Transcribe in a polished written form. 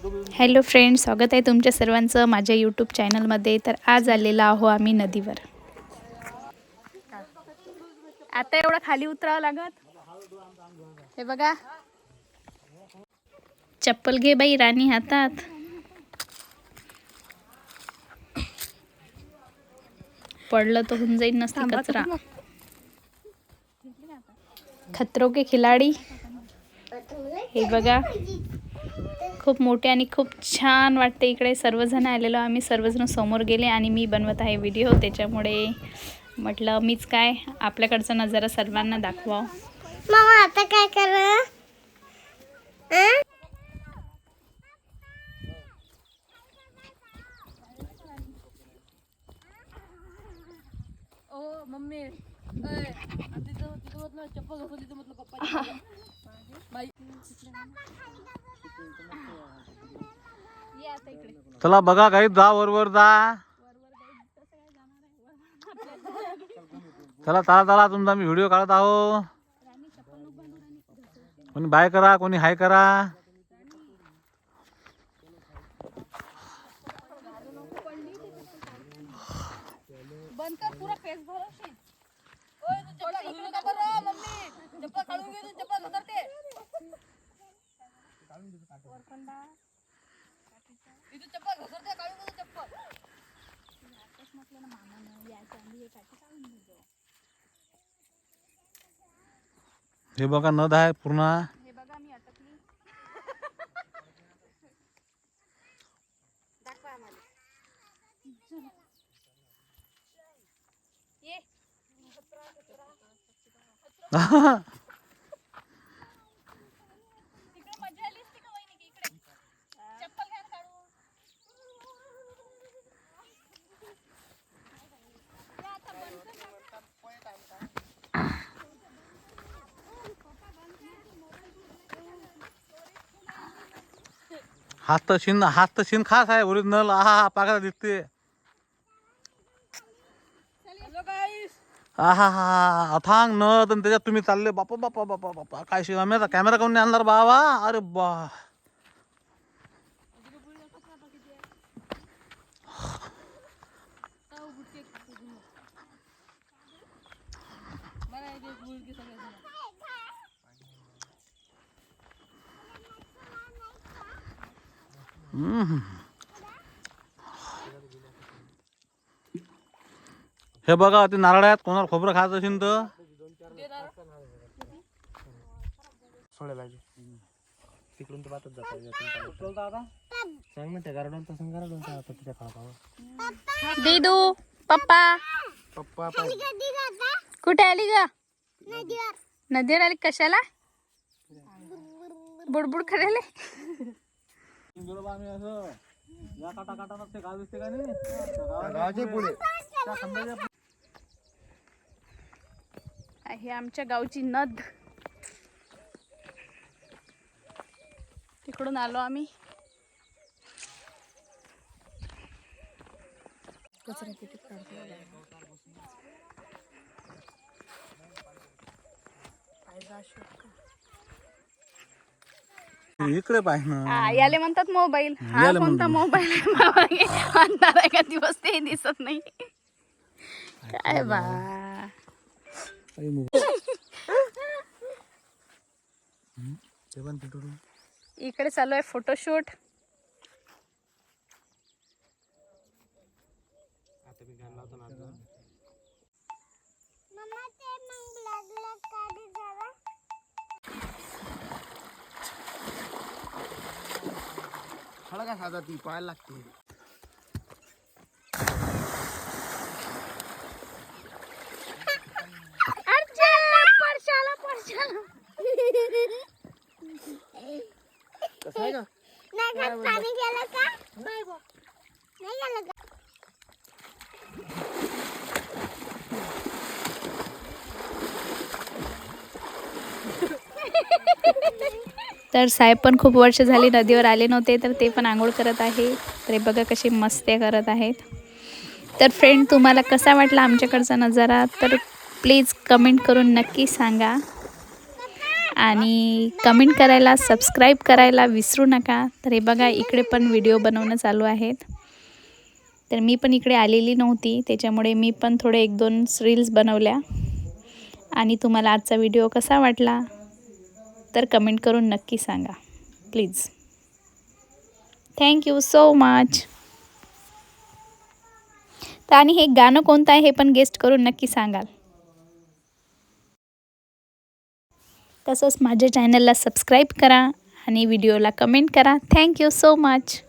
Hello friends, स्वागत आहे तुमच्या सर्वांचं माझ्या यूट्यूब चॅनलमध्ये। तर आज आलेला आहो आम्ही नदीवर। आता एवढं खाली उतरावं लागत। हे बघा, चप्पल घे बाई राणी हातात। पडलं तर होऊन जाईल नसती कचरा। खतरों के खिलाडी हे बघा, खूप मोठे आणि खूप छान वाटते। इकडे सर्वजण आलेलो आम्ही, सर्वजण समोर गेले आणि मी बनवत आहे व्हिडिओ, त्याच्यामुळे म्हटलं मीच काय आपल्याकडचा नजारा सर्वांना दाखवा। मामा आता काय करा? ओ मम्मी चप्पल घसरली म्हटलं पप्पा चला बघा काही जा वर जा। चला चला चला, तुमचा मी व्हिडिओ काढत आहो। कोणी बाय करा, कोणी हाय करा। बंद कर, पूरा फेस भरोशी। ओए तू चप्पल घालू नका बरं मम्मी, चप्पल काढून घे, तू चप्पल घसरते। वरपंडा इथं चप्पल घसरते, काढून घे चप्पल। आताच म्हटलं ना मामानं या चांदी हे काठी काढून घे। हे बघा नद आहे पूर्ण। हे बघा मी अटकली। दाखवा आम्हाला। ये तिकडे मजा आली असती का वहिनी? इकडे चप्पल घ्या काढून। या आता बंद कर। हात तर शिन खास आहे ओरिजिनल। आहा पागला दिसते। हॅलो गाईस, आहा हा अथांग नद आणि त्याच्यात तुम्ही चालले। बापा बापा बापा बापा, काय शिवाय कॅमेरा काऊन नाही आणणार बाबा? अरे बा, हे बघा ते नारळात कोणाला खोबरं खायचं असेल तर तिकडून तर बातच जाता सांग ना त्या गार्डन तर सांग गार्डन आता तिच्या खावा दीदू पप्पा पप्पा कुठे आली ग? नदीवर आली कशाला? बुडबुड करायला। बरोबर आम्ही असं या काटा काटा नसते गाव दिसते का नाही गावाचे पुढे आहे आमच्या गावची नद। तिकडून आलो आम्ही। कचरा किती काढतो इकडे पाहिजे ना। याले म्हणतात मोबाईल। हा याले कोणता मोबाईल आहे बाबा? अंधार आहे का दिवस ते दिसत नाही काय बा। इकडे चालू आहे फोटोशूट। मम्मा ते मग लागला काढी जरा खडा साधा ती पाहायला लागते। कसं आहे का? नाही खात, पाणी गेलं का? नाही गेलं का? तर साहेब पण खूप वर्ष झाली नदीवर आले नव्हते, तर ते पण आंघोळ करत आहे। तर बघा कशी मस्ती करत आहेत। तर फ्रेंड, तुम्हाला कसा वाटला आमच्याकडचा नजारा तर प्लीज कमेंट करून नक्की सांगा। आणि कमेंट करायला, सबस्क्राईब करायला विसरू नका. तर हे बघा इकडे पण व्हिडिओ बनवणं चालू आहेत. तर मी पण इकडे आलेली नव्हती, त्याच्यामुळे मी पण थोडे 1-2 रील्स बनवल्या. आणि तुम्हाला आजचा व्हिडिओ कसा वाटला तर कमेंट करून नक्की सांगा प्लीज. Thank you so much. तर आणि हे गाणं कोणतं आहे हे पण गेस्ट करून नक्की सांगाल. तसंच माझ्या चॅनलला सबस्क्राईब करा आणि व्हिडिओला कमेंट करा. Thank you so much.